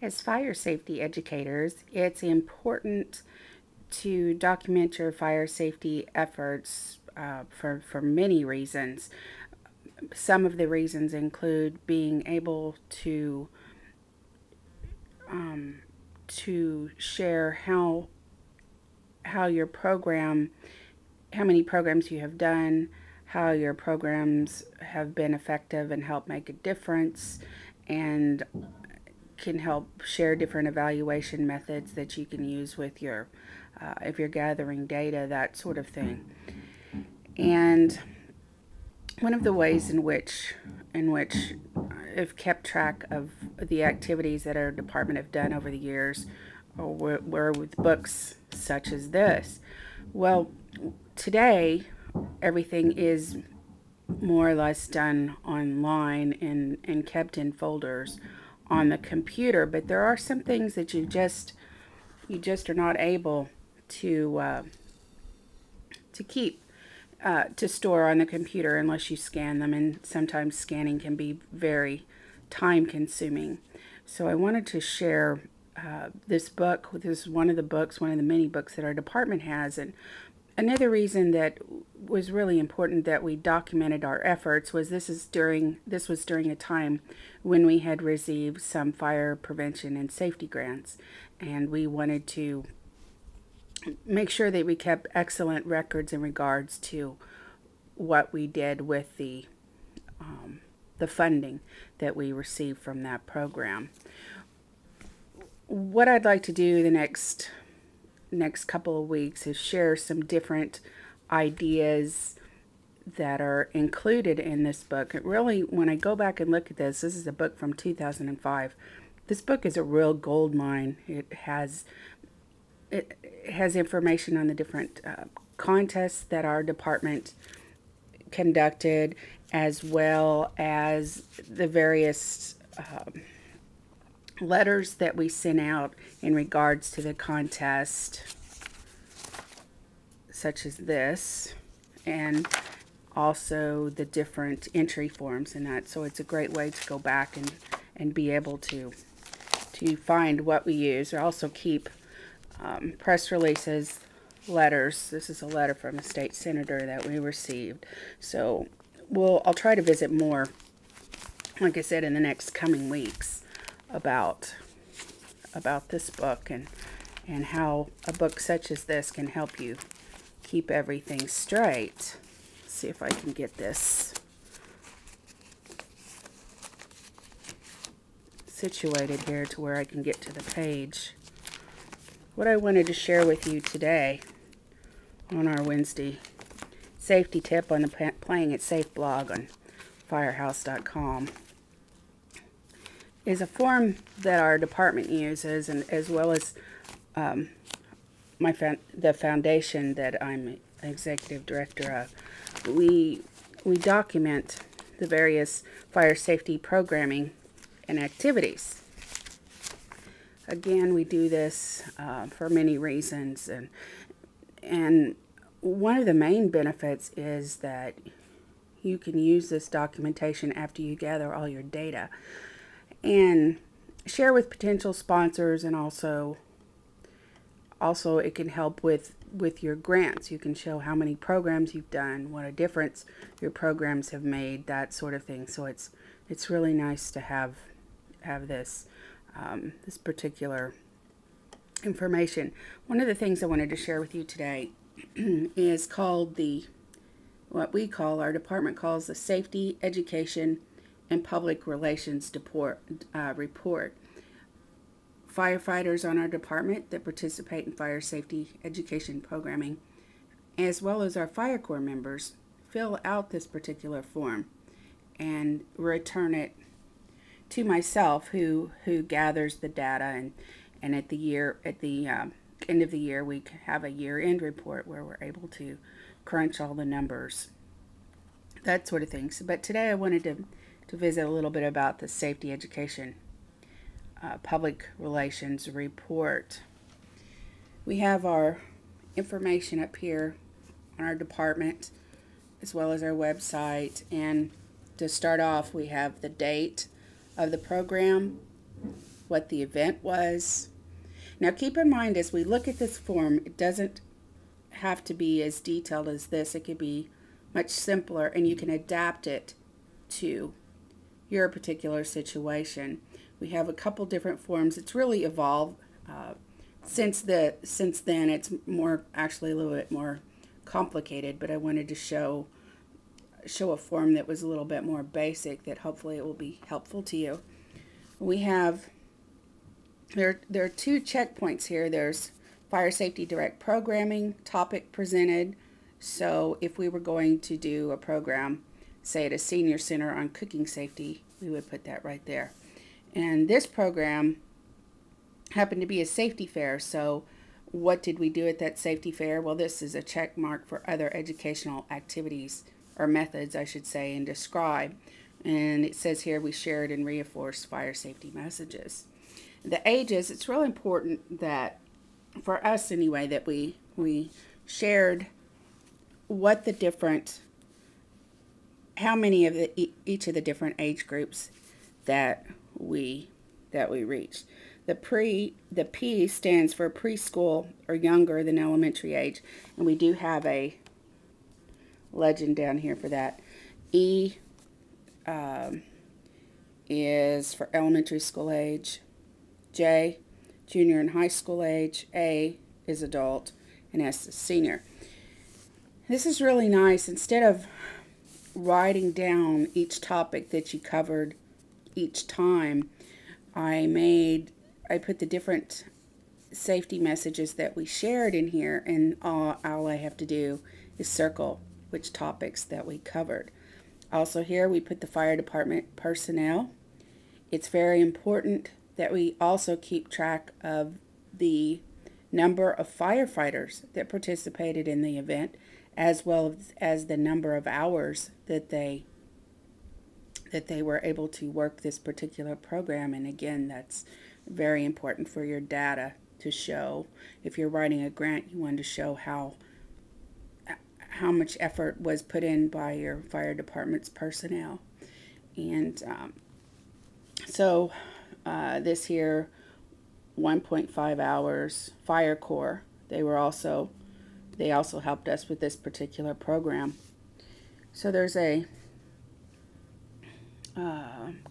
As fire safety educators, it's important to document your fire safety efforts for many reasons. Some of the reasons include being able to share how your program, how many programs you have done, how your programs have been effective and help make a difference, and can help share different evaluation methods that you can use with your, if you're gathering data, that sort of thing. And one of the ways in which I've kept track of the activities that our department have done over the years were with books such as this. Well, today everything is more or less done online and kept in folders on the computer, but there are some things that you just are not able to keep to store on the computer unless you scan them, and sometimes scanning can be very time consuming. So I wanted to share this book. This is one of the many books that our department has. And another reason that was really important that we documented our efforts was this was during a time when we had received some fire prevention and safety grants, and we wanted to make sure that we kept excellent records in regards to what we did with the funding that we received from that program. What I'd like to do the next couple of weeks is share some different ideas that are included in this book. It really, when I go back and look at this is a book from 2005. This book is a real gold mine. It has information on the different contests that our department conducted, as well as the various letters that we sent out in regards to the contest, such as this, and also the different entry forms and that. So it's a great way to go back and be able to find what we use. I also keep press releases, letters. This is a letter from a state senator that we received. So I'll try to visit more, like I said, in the next coming weeks about this book and how a book such as this can help you keep everything straight. Let's see if I can get this situated here to where I can get to the page. What I wanted to share with you today on our Wednesday safety tip on the Playing It Safe blog on firehouse.com is a form that our department uses, and as well as the foundation that I'm executive director of. We document the various fire safety programming and activities. Again, we do this for many reasons, and one of the main benefits is that you can use this documentation after you gather all your data and share with potential sponsors, and also it can help with your grants. You can show how many programs you've done, what a difference your programs have made, that sort of thing. So it's really nice to have this this particular information. One of the things I wanted to share with you today is called what our department calls the Safety, Education, and Public Relations report. Firefighters on our department that participate in fire safety education programming, as well as our fire corps members, fill out this particular form and return it to myself, who gathers the data, and at the end of the year we have a year-end report where we're able to crunch all the numbers, that sort of thing. But today I wanted to visit a little bit about the Safety Education Public Relations report. We have our information up here on our department, as well as our website. And to start off, we have the date of the program, what the event was. Now keep in mind, as we look at this form, it doesn't have to be as detailed as this. It could be much simpler, and you can adapt it to your particular situation. We have a couple different forms. It's really evolved since then. It's actually a little bit more complicated, but I wanted to show a form that was a little bit more basic, that hopefully it will be helpful to you. We have there are two checkpoints here. There's fire safety direct programming, topic presented. So if we were going to do a program, say at a senior center on cooking safety, we would put that right there. And this program happened to be a safety fair. So what did we do at that safety fair? Well, this is a check mark for other educational activities, or methods, I should say, and describe. And it says here, we shared and reinforced fire safety messages. The ages, it's really important that, for us anyway, that we shared what the different, how many of each of the different age groups that we reached. The P stands for preschool, or younger than elementary age, and we do have a legend down here for that. E is for elementary school age. J, junior and high school age. A is adult, and S is senior. This is really nice. Instead of writing down each topic that you covered each time, I put the different safety messages that we shared in here, and all I have to do is circle which topics that we covered. Also here we put the fire department personnel. It's very important that we also keep track of the number of firefighters that participated in the event, as well as the number of hours that they were able to work this particular program. And again, that's very important for your data to show. If you're writing a grant, you want to show how much effort was put in by your fire department's personnel. And so this here, 1.5 hours, Fire Corps, they also helped us with this particular program. So there's a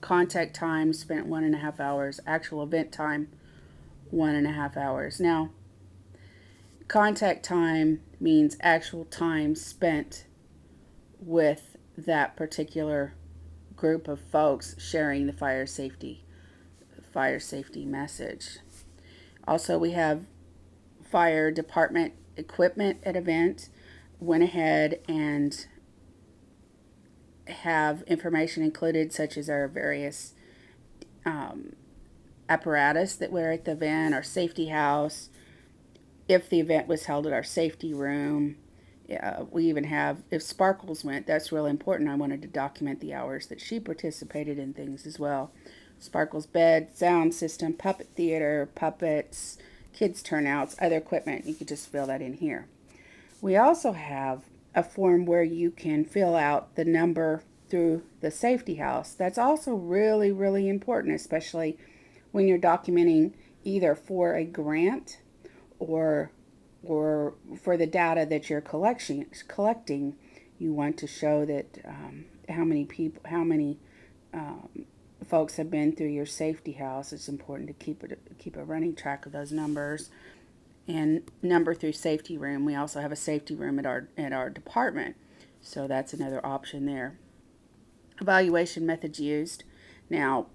contact time spent 1.5 hours, actual event time 1.5 hours. Now, contact time means actual time spent with that particular group of folks sharing the fire safety message. Also, we have fire department equipment at event. Went ahead and have information included, such as our various apparatus that were at the event, our safety house, if the event was held at our safety room. We even have, if Sparkles went, that's really important. I wanted to document the hours that she participated in things as well. Sparkles bed, sound system, puppet theater, puppets, kids turnouts, other equipment. You could just fill that in here. We also have a form where you can fill out the number through the safety house. That's also really, really important, especially when you're documenting either for a grant or for the data that you're collecting. You want to show that how many folks have been through your safety house. It's important to keep a running track of those numbers. And number through safety room. We also have a safety room at our department, so that's another option there. Evaluation methods used. Now,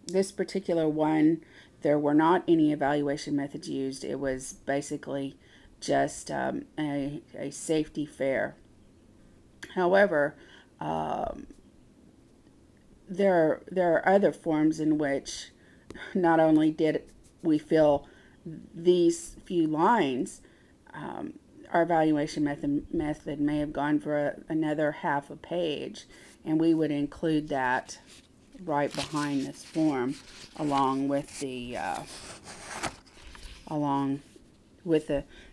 this particular one, there were not any evaluation methods used. It was basically just a safety fair. However, there are other forms in which not only did we fill these few lines, our evaluation method may have gone for another half a page, and we would include that right behind this form, along with the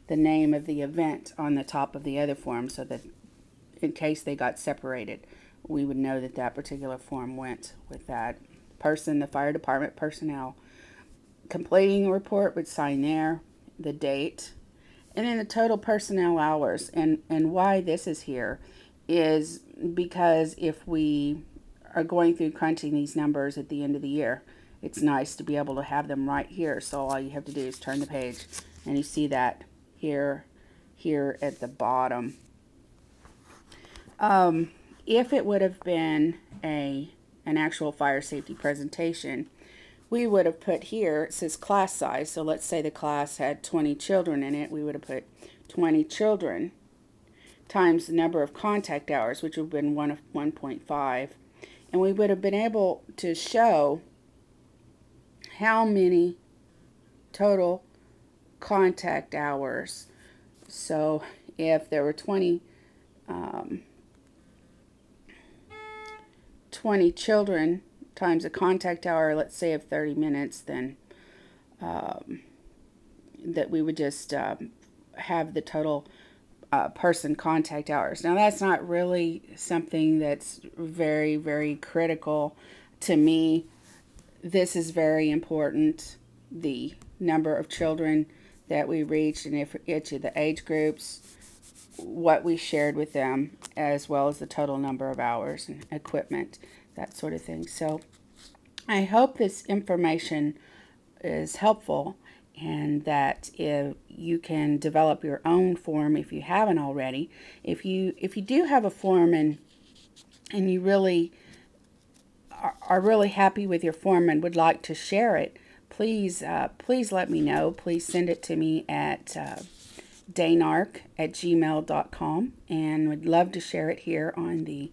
name of the event on the top of the other form, so that in case they got separated, we would know that that particular form went with that person, the fire department personnel. Completing a report would sign there, the date, and then the total personnel hours. And why this is here is because if we are going through crunching these numbers at the end of the year, it's nice to be able to have them right here. So all you have to do is turn the page and you see that here at the bottom. If it would have been an actual fire safety presentation, we would have put here, it says class size. So let's say the class had 20 children in it. We would have put 20 children times the number of contact hours, which would have been 1.5. And we would have been able to show how many total contact hours. So if there were 20 children times a contact hour, let's say of 30 minutes, then that we would just have the total person contact hours. Now that's not really something that's very, very critical to me. This is very important, the number of children that we reached, and if each of the age groups, what we shared with them, as well as the total number of hours and equipment, that sort of thing. So I hope this information is helpful, and that if you can develop your own form if you haven't already. If you do have a form and you really are really happy with your form and would like to share it, please let me know. Please send it to me at daynark@gmail.com, and would love to share it here on the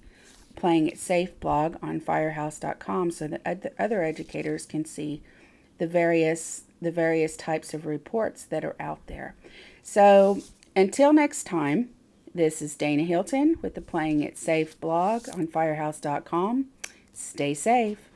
Playing It Safe blog on firehouse.com, so that other educators can see the various types of reports that are out there. So until next time, this is Dayna Hilton with the Playing It Safe blog on firehouse.com. Stay safe.